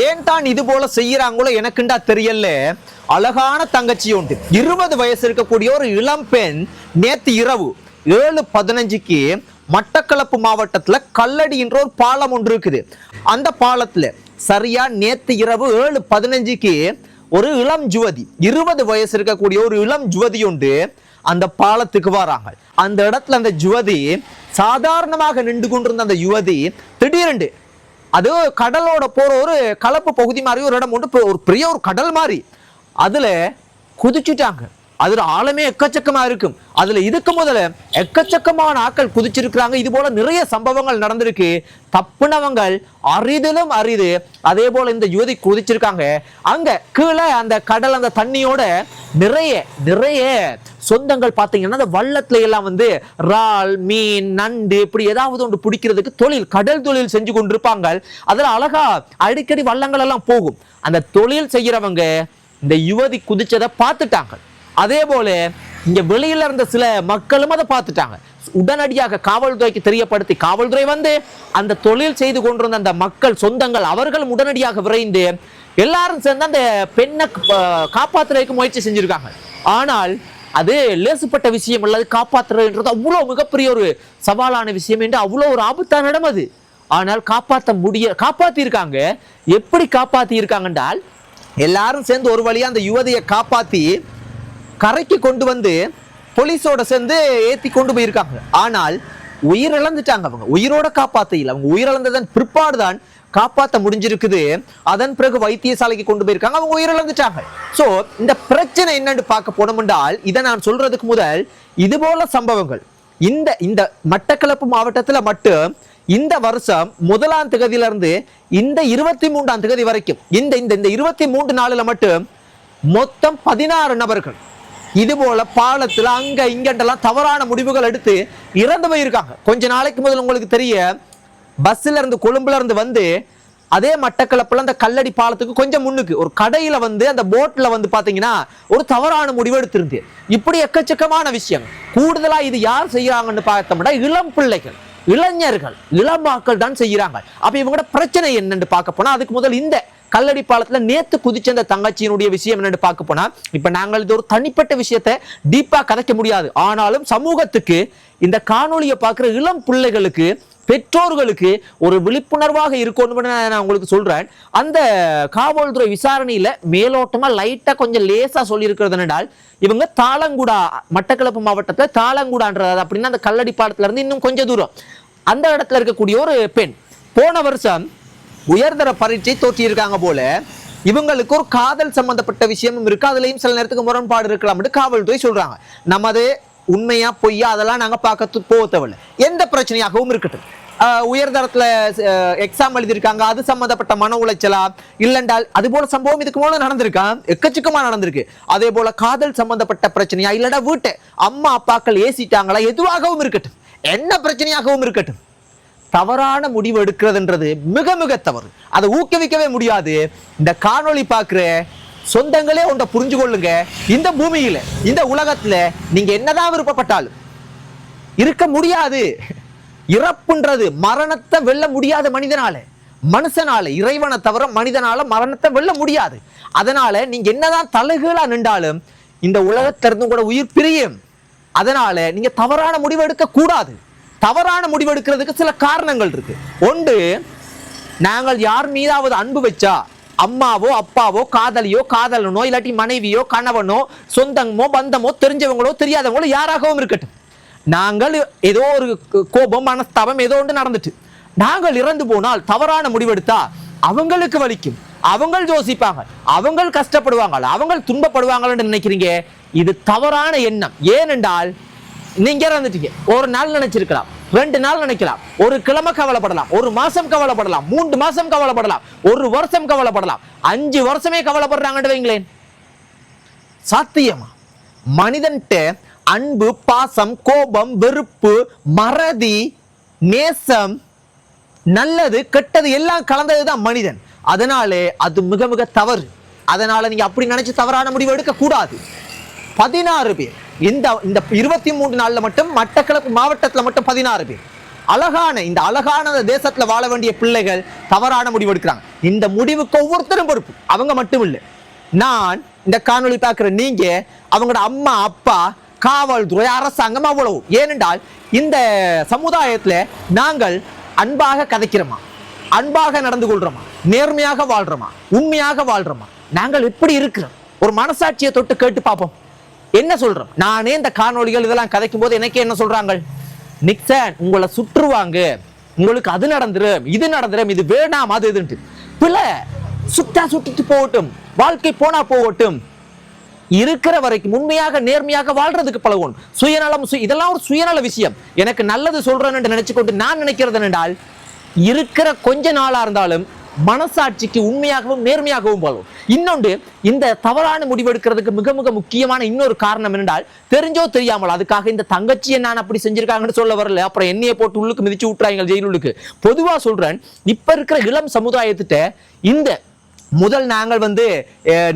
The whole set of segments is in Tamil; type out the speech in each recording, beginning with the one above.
ஏன் தான் இது போல செய்யறாங்களோ எனக்குண்டா தெரியல. அழகான தங்கச்சி உண்டு, 20 வயசு இருக்கக்கூடிய ஒரு இளம் பெண் நேத்து இரவு 7:15க்கு மட்டக்களப்பு மாவட்டத்துல கல்லடி என்ற ஒரு பாலம் ஒன்று இருக்குது. அந்த பாலத்துல சரியா நேத்து இரவு 7:15க்கு ஒரு இளம் ஜுவதி, 20 வயசு இருக்கக்கூடிய ஒரு இளம் ஜுவதி உண்டு அந்த பாலத்துக்கு வராங்க. அந்த இடத்துல அந்த ஜுவதி சாதாரணமாக நின்று கொண்டிருந்த அந்த யுவதி திடீரென்று, அது கடலோட போற ஒரு கலப்பு பகுதி மாதிரி ஒரு இடம் உண்டு, ஒரு பெரிய ஒரு கடல் மாதிரி, அதுல குதிச்சுட்டாங்க. அதுல ஆழமே எக்கச்சக்கமா இருக்கும். அதுல இதுக்கு முதல்ல எக்கச்சக்கமான ஆட்கள் குதிச்சிருக்கிறாங்க. இது போல நிறைய சம்பவங்கள் நடந்திருக்கு. தப்புனவங்கள் அரிதிலும் அரிது. அதே போல இந்த யுவதி குதிச்சிருக்காங்க. அங்க கீழே அந்த கடல் அந்த தண்ணியோட நிறைய நிறைய சொந்தங்கள் பார்த்தீங்கன்னா அந்த வள்ளத்துல எல்லாம் இறால், மீன், நண்டு இப்படி ஏதாவது ஒன்று பிடிக்கிறதுக்கு தொழில், கடல் தொழில் செஞ்சு கொண்டிருப்பாங்க. அதுல அழகா அடிக்கடி வள்ளங்கள் எல்லாம் போகும். அந்த தொழில் செய்யறவங்க இந்த யுவதி குதிச்சதை பார்த்துட்டாங்க. அதே போல இங்க வெளியில இருந்த சில மக்களும் அதை பார்த்துட்டாங்க. உடனடியாக காவல்துறைக்கு தெரியப்படுத்தி காவல்துறை அந்த தொழில் செய்து கொண்டிருந்த அந்த மக்கள் சொந்தங்கள் அவர்களும் உடனடியாக விரைந்து எல்லாரும் சேர்ந்து அந்த பெண்ணை காப்பாற்றுறதுக்கு முயற்சி செஞ்சிருக்காங்க. ஆனால் அது லேசுப்பட்ட விஷயம் அல்லது காப்பாற்றுறதுன்றது அவ்வளவு மிகப்பெரிய ஒரு சவாலான விஷயம் என்று அவ்வளவு ஒரு ஆபத்தான இடம் அது. ஆனால் காப்பாத்தி இருக்காங்க. எப்படி காப்பாத்தி இருக்காங்க என்றால், எல்லாரும் சேர்ந்து ஒரு வழியா அந்த யுவதியை காப்பாத்தி கரைக்கு கொண்டு போலீஸோட சேர்ந்து ஏத்தி கொண்டு போயிருக்காங்க. ஆனால் உயிரிழந்துட்டாங்க. அவங்க உயிரோட காப்பாத்தையில், அவங்க உயிரிழந்ததன் பிற்பாடுதான் காப்பாற்ற முடிஞ்சிருக்குது. அதன் பிறகு வைத்தியசாலைக்கு கொண்டு போயிருக்காங்க. அவங்க உயிரிழந்துட்டாங்க. சோ இந்த பிரச்சனை என்னன்னு பார்க்க போனோம் என்றால், இதை நான் சொல்றதுக்கு முதல் இது போல சம்பவங்கள் இந்த மட்டக்களப்பு மாவட்டத்துல மட்டும் இந்த வருஷம் 1ஆம் தேதியிலிருந்து இந்த 23ஆம் தேதி வரைக்கும் இந்த 23 நாளில் மட்டும் மொத்தம் 16 நபர்கள் இது போல பாலத்துல அங்க இங்கெல்லாம் தவறான முடிவுகள் எடுத்து இறந்து போயிருக்காங்க. கொஞ்ச நாளைக்கு முதல் உங்களுக்கு தெரிய, பஸ்ல இருந்து கொழும்புல இருந்து அதே மட்டக்களப்புல அந்த கல்லடி பாலத்துக்கு கொஞ்சம் முன்னுக்கு ஒரு கடையில அந்த போட்ல பாத்தீங்கன்னா ஒரு தவறான முடிவு எடுத்திருந்து. இப்படி எக்கச்சக்கமான விஷயம். கூடுதலா இது யார் செய்யறாங்கன்னு பார்த்தோம்னா இளம் பிள்ளைகள், இளைஞர்கள், இளமாக்கள் தான் செய்யறாங்க. அப்ப இவங்களோட பிரச்சனை என்னன்னு பார்க்க போனா, அதுக்கு முதல் இந்த கல்லடி பாலத்துல நேத்து குதிச்ச அந்த தங்கச்சியினுடைய விஷயம் என்னன்னு பார்க்க போனா, இப்ப நாங்கள் இது ஒரு தனிப்பட்ட விஷயத்தை டீப்பா கதைக்க முடியாது. ஆனாலும் சமூகத்துக்கு, இந்த காணொலியை பார்க்கிற இளம் பிள்ளைகளுக்கு, பெற்றோர்களுக்கு ஒரு விழிப்புணர்வாக இருக்கணும்னு நான் உங்களுக்கு சொல்றேன். அந்த காவல்துறை விசாரணையில மேலோட்டமா லைட்டா கொஞ்சம் லேசா சொல்லி இருக்கிறது என்றால், இவங்க தாளங்குடா, மட்டக்களப்பு மாவட்டத்துல தாளங்குடான்றது அப்படின்னா அந்த கல்லடி பாலத்துல இருந்து இன்னும் கொஞ்சம் தூரம் அந்த இடத்துல இருக்கக்கூடிய ஒரு பெண் போன வருஷம் உயர்தர பரீட்சை தோற்றியிருக்காங்க போல. இவங்களுக்கு ஒரு காதல் சம்பந்தப்பட்ட விஷயமும் இருக்கு. அதுலயும் சில நேரத்துக்கு முரண்பாடு இருக்கலாம் காவல்துறை சொல்றாங்க. நமது உண்மையா பொய்யா அதெல்லாம் நாங்க பார்க்க போக தேவையில்லை, எந்த பிரச்சனையாகவும் இருக்கட்டும். உயர்தரத்துல எக்ஸாம் எழுதியிருக்காங்க, அது சம்பந்தப்பட்ட மன உளைச்சலா இல்லைண்டால் அது போல சம்பவம் இதுக்கு போல நடந்திருக்கா, எக்கச்சக்கமா நடந்திருக்கு. அதே போல காதல் சம்பந்தப்பட்ட பிரச்சனையா இல்லடா வீட்டை அம்மா அப்பாக்கள் ஏசிட்டாங்களா, எதுவாகவும் இருக்கட்டும், என்ன பிரச்சனையாகவும் இருக்கட்டும், தவறான முடிவு எடுக்கிறதுன்றது மிக மிக தவறு. அதை ஊக்குவிக்கவே முடியாது. இந்த காணொளி பார்க்கிற சொந்தங்களே ஒன்றை புரிஞ்சு கொள்ளுங்க. இந்த பூமியில, இந்த உலகத்துல நீங்க என்னதான் விருப்பப்பட்டாலும் இருக்க முடியாது. இறப்புன்றது மரணத்தை வெல்ல முடியாத மனுஷனால, இறைவனை தவிர மனிதனால மரணத்தை வெல்ல முடியாது. அதனால நீங்க என்னதான் தலைகீழா நின்றாலும் இந்த உலகத்திலிருந்து கூட உயிர் பிரியும். அதனால நீங்க தவறான முடிவு எடுக்க கூடாது. தவறான முடிவு எடுக்கிறதுக்கு சில காரணங்கள் இருக்கு. ஒன்று, நாங்கள் யார் மீதாவது அன்பு வச்சா, அம்மாவோ அப்பாவோ காதலியோ காதலனோ இல்லாட்டி மனைவியோ கணவனோ சொந்தமோ பந்தமோ தெரிஞ்சவங்களோ தெரியாதவங்களோ யாராகவும் இருக்கட்டும், நாங்கள் ஏதோ ஒரு கோபம் மனஸ்தாபம் ஏதோ ஒன்று நடந்துட்டு நாங்கள் இறந்து போனால் தவறான முடிவெடுத்தா அவங்களுக்கு வலிக்கும், அவங்க யோசிப்பாங்க, அவங்க கஷ்டப்படுவாங்க, அவங்க துன்பப்படுவாங்கன்னு நினைக்கிறீங்க. இது தவறான எண்ணம். ஏனென்றால் நீங்க இறந்துட்டீங்க, ஒரு நாள் நினைச்சிருக்கலாம், 2 நாள் நினைக்கலாம், ஒரு கிழமை கவலைப்படலாம், ஒரு மாசம் கவலைப்படலாம், 3 மாசம் கவலைப்படலாம், 1 வருஷம் கவலைப்படலாம், 5 வருஷமே கவலைப்படுறாங்கன்னு வைங்களேன். சாத்தியமா? மனிதன்ட்ட அன்பு, பாசம், கோபம், வெறுப்பு, மறதி, நேசம், நல்லது கெட்டது எல்லாம் கலந்ததுதான் மனிதன். அதனாலே அது மிக மிக தவறு. அதனால நீங்க அப்படி நினைச்சு தவறான முடிவு எடுக்க கூடாது. 16 பேர் இந்த 23 நாள்ல மட்டும் மட்டக்களப்பு மாவட்டத்துல மட்டும் 16 பேர். இந்த அழகான தேசத்துல வாழ வேண்டிய பிள்ளைகள் தவறான முடிவு எடுக்கிறாங்க. இந்த முடிவுக்கு ஒவ்வொருத்தரும் பொறுப்பு, அவங்க மட்டும் இல்லை. நான் இந்த காணொளி பார்க்கிற நீங்க, அவங்களோட அம்மா அப்பா, காவல்துறை, அரசாங்கம், அவ்வளவு. ஏனென்றால் இந்த சமுதாயத்துல நாங்கள் அன்பாக கதைக்கிறோமா, அன்பாக நடந்து கொள்றோமா, நேர்மையாக வாழ்றோமா, உண்மையாக வாழ்றோமா, நாங்கள் எப்படி இருக்கிறோம்? ஒரு மனசாட்சியை தொட்டு கேட்டு பார்ப்போம். என்ன சொல்றோம்? நானே இந்த காணொளிகள் இதெல்லாம் கதைக்கும் போது எனக்கு என்ன சொல்றாங்க? நிக்சன் உங்களை சுற்றுவாங்க, உங்களுக்கு அது நடந்துரும், இது நடந்துரும், இது வேணாம், அது இதுன்ட்டு. பிள்ளை சுட்டா சுட்டுட்டு போகட்டும், வாழ்க்கை போனா போகட்டும். இருக்கிற வரைக்கும் உண்மையாக நேர்மையாக வாழ்றதுக்கு பழகும். சுயநலம், இதெல்லாம் ஒரு சுயநல விஷயம். எனக்கு நல்லது சொல்றேன்னு நினைச்சுக்கொண்டு நான் நினைக்கிறது என்றால், இருக்கிற கொஞ்ச நாளா இருந்தாலும் மனசாட்சிக்கு உண்மையாகவும் நேர்மையாகவும் வாழும். இன்னொன்று, இந்த தவறான முடிவெடுக்கிறதுக்கு மிக மிக முக்கியமான இன்னொரு காரணம் என்றால், தெரிஞ்சோ தெரியாமல், அதுக்காக இந்த தங்கச்சியை நான் அப்படி செஞ்சிருக்காங்கன்னு சொல்ல வரல, அப்புறம் எண்ணெயை போட்டு உள்ளுக்கு மிதிச்சு விட்டுறாங்க ஜெயிலுக்கு. பொதுவா சொல்றேன், இப்ப இருக்கிற இளம் சமுதாயத்திட்ட இந்த முதல் நாங்கள்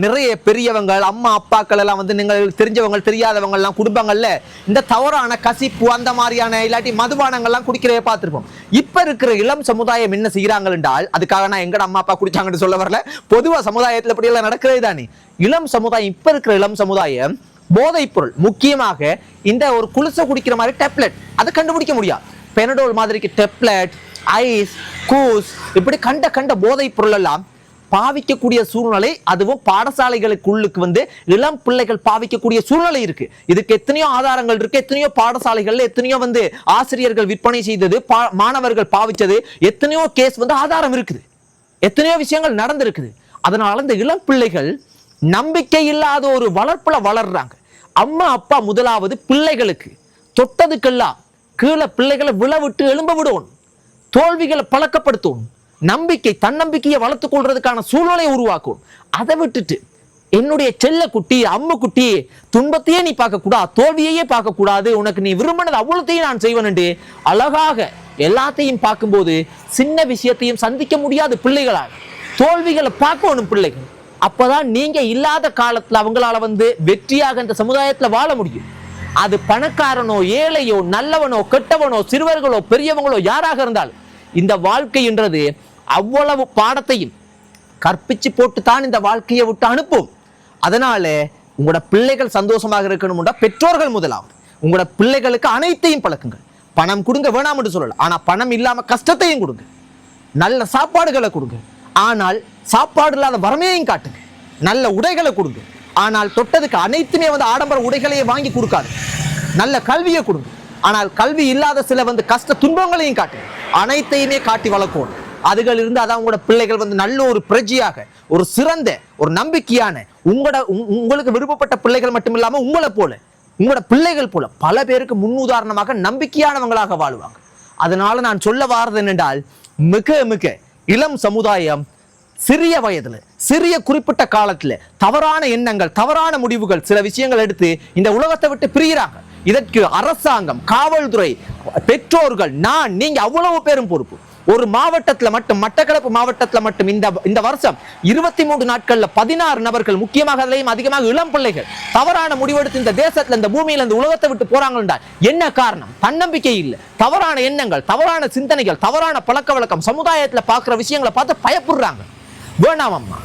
நிறைய பெரியவங்கள், அம்மா அப்பாக்கள் எல்லாம் நீங்கள் தெரிஞ்சவங்க தெரியாதவங்க எல்லாம் குடும்பங்கள்ல இந்த தவறான கசிப்பு அந்த மாதிரியான இல்லாட்டி மதுபானங்கள்லாம் குடிக்கிறத பார்த்திருப்போம். இப்ப இருக்கிற இளம் சமுதாயம் என்ன செய்யறாங்க என்றால், அதுக்காக நான் எங்கட அம்மா அப்பா குடிச்சாங்கன்னு சொல்ல வரல, பொதுவா சமுதாயத்துல இப்படி எல்லாம் நடக்கிறது தானே. இளம் சமுதாயம், இப்ப இருக்கிற இளம் சமுதாயம் போதைப் பொருள், முக்கியமாக இந்த ஒரு குளிசை குடிக்கிற மாதிரி டேப்லெட், அதை கண்டுபிடிக்க முடியாது. பெனடோல் மாதிரிக்கு டேப்லெட், ஐஸ், கூஸ், இப்படி கண்ட போதைப் பொருள் எல்லாம் பாவிக்கக்கூடிய சூழ்நிலை, அதுவும் பாடசாலைகளுக்குள்ளுக்கு இளம் பிள்ளைகள் பாவிக்கக்கூடிய சூழ்நிலை இருக்கு. இதுக்கு எத்தனையோ ஆதாரங்கள் இருக்கு. எத்தனையோ பாடசாலைகள்ல எத்தனையோ ஆசிரியர்கள் விற்பனை செய்தது, மாணவர்கள் பாவிச்சது, எத்தனையோ கேஸ் ஆதாரம் இருக்குது, எத்தனையோ விஷயங்கள் நடந்திருக்குது. அதனால இந்த இளம் பிள்ளைகள் நம்பிக்கை இல்லாத ஒரு வளர்ப்புல வளர்றாங்க. அம்மா அப்பா முதலாவது பிள்ளைகளுக்கு தொட்டதுக்கெல்லாம் கீழே பிள்ளைகளை விழவிட்டு எழும்ப விடுவோம், தோல்விகளை பழக்கப்படுத்துவோம், நம்பிக்கை தன்னம்பிக்கையை வளர்த்துக் கொள்றதுக்கான சூழ்நிலையை உருவாக்கும். அதை விட்டுட்டு என்னுடைய செல்ல குட்டி, அம்மு குட்டி, துன்பத்தையே நீ பார்க்க கூடாது, தோல்வியையே பார்க்க கூடாது, உனக்கு நீ விரும்பினது அவ்வளோத்தையும் நான் செய்வேன் அழகாக எல்லாத்தையும் பார்க்கும்போது சின்ன விஷயத்தையும் சந்திக்க முடியாது பிள்ளைகளால். தோல்விகளை பார்க்கணும் பிள்ளைகள். அப்பதான் நீங்க இல்லாத காலத்துல அவங்களால வெற்றியாக இந்த சமுதாயத்துல வாழ முடியும். அது பணக்காரனோ ஏழையோ நல்லவனோ கெட்டவனோ சிறுவர்களோ பெரியவங்களோ யாராக இருந்தாலும், இந்த வாழ்க்கைன்றது அவ்வளவு பாடத்தையும் கற்பிச்சு போட்டு தான் இந்த வாழ்க்கையை விட்டு அனுப்பும். அதனால உங்களோட பிள்ளைகள் சந்தோஷமாக இருக்கணும்னா பெற்றோர்கள் முதலாவது உங்களோட பிள்ளைகளுக்கு அனைத்தையும் பழக்குங்கள். பணம் கொடுங்க வேணாம் என்று சொல்லல, ஆனா பணம் இல்லாம கஷ்டத்தையும் கொடுங்க, நல்ல சாப்பாடுகளை கொடுங்க, ஆனால் சாப்பாடு இல்லாத வறுமையையும் காட்டுங்க, நல்ல உடைகளை கொடுங்க, ஆனால் தொட்டதுக்கு அனைத்துமே ஆடம்பர உடைகளையே வாங்கி கொடுக்காது, நல்ல கல்வியை கொடுங்க, ஆனால் கல்வி இல்லாத சில கஷ்ட துன்பங்களையும் காட்டுங்க, அனைத்தையுமே காட்டி வளர்க்கணும். அதுகள் இருந்து அதான் உங்களோட பிள்ளைகள் நல்ல ஒரு பிரஜையாக, ஒரு சிறந்த ஒரு நம்பிக்கையான, உங்களுக்கு விருப்பப்பட்ட பிள்ளைகள் மட்டும் இல்லாம உங்களை போல உங்களோட பிள்ளைகள் போல பல பேருக்கு முன்னுதாரணமாக நம்பிக்கையானவங்களாக வாழ்வாங்க. அதனால நான் சொல்ல வாரது என்னென்றால், மிக மிக இளம் சமுதாயம் சிறிய வயதுல, சிறிய குறிப்பிட்ட காலத்துல தவறான எண்ணங்கள், தவறான முடிவுகள், சில விஷயங்கள் எடுத்து இந்த உலகத்தை விட்டு பிரிகிறாங்க. இதற்கு அரசாங்கம், காவல்துறை, பெற்றோர்கள், நீங்க அவ்வளவு பேரும் பொறுப்பு. ஒரு மாவட்டத்துல மட்டும், மட்டக்களப்பு மாவட்டத்துல மட்டும் இந்த வருஷம் 23 நாட்கள்ல 16 நபர்கள், முக்கியமாக அதிலையும் அதிகமாக இளம் பிள்ளைகள் தவறான முடிவெடுத்து இந்த தேசத்துல, இந்த பூமியில, இந்த உலகத்தை விட்டு போறாங்க. என்ன காரணம்? தன்னம்பிக்கை இல்லை, தவறான எண்ணங்கள், தவறான சிந்தனைகள், தவறான பழக்க வழக்கம், சமுதாயத்துல பார்க்கிற விஷயங்களை பார்த்து பயப்படுறாங்க. வேணாம் அம்மா,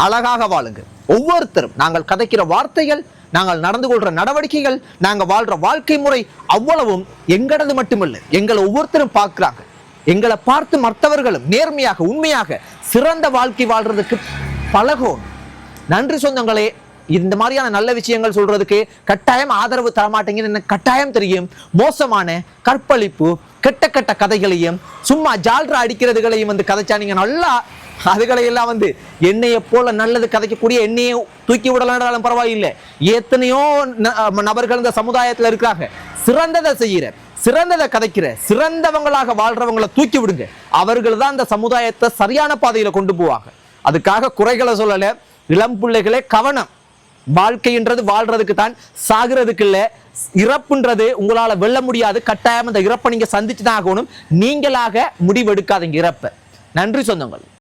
அழகாக வாழுங்க. ஒவ்வொருத்தரும் நாங்கள் கதைக்கிற வார்த்தைகள், நாங்கள் நடந்து கொள்ற நடவடிக்கைகள், நாங்க வாழ்ற வாழ்க்கை முறை அவ்வளவும் எங்களது மட்டுமில்லை, எங்களை ஒவ்வொருத்தரும் பார்க்கிறாங்க. எங்களை பார்த்து மற்றவர்களும் நேர்மையாக உண்மையாக சிறந்த வாழ்க்கை வாழ்றதுக்கு பழகும். நன்றி சொந்தங்களே. இந்த மாதிரியான நல்ல விஷயங்கள் சொல்றதுக்கு கட்டாயம் ஆதரவு தரமாட்டேங்குது எனக்கு கட்டாயம் தெரியும். மோசமான கற்பழிப்பு, கெட்ட கதைகளையும் சும்மா ஜால்ரா அடிக்கிறதுகளையும் கதைச்சா நீங்க நல்லா அதுகளையெல்லாம் என்னையை போல நல்லது கதைக்கக்கூடிய என்னையை தூக்கி விடலான்றாலும் பரவாயில்லை. எத்தனையோ நபர்கள் இந்த சமுதாயத்துல இருக்கிறாங்க, சிறந்ததை செய்யற, சிறந்ததை கதைக்கிற, சிறந்தவங்களாக வாழ்றவங்களை தூக்கி விடுங்க. அவர்கள் தான் இந்த சமுதாயத்தை சரியான பாதையில கொண்டு போவாங்க. அதுக்காக குறைகளை சொல்லல. இளம் பிள்ளைகளே கவனம். வாழ்க்கைன்றது வாழ்றதுக்கு தான், சாகிறதுக்கு இல்ல. இறப்புன்றது உங்களால வெல்ல முடியாது. கட்டாயம் அந்த இறப்பை நீங்க சந்திச்சுதான் ஆகணும். நீங்களாக முடிவெடுக்காதீங்க இறப்ப. நன்றி சொந்தங்கள்.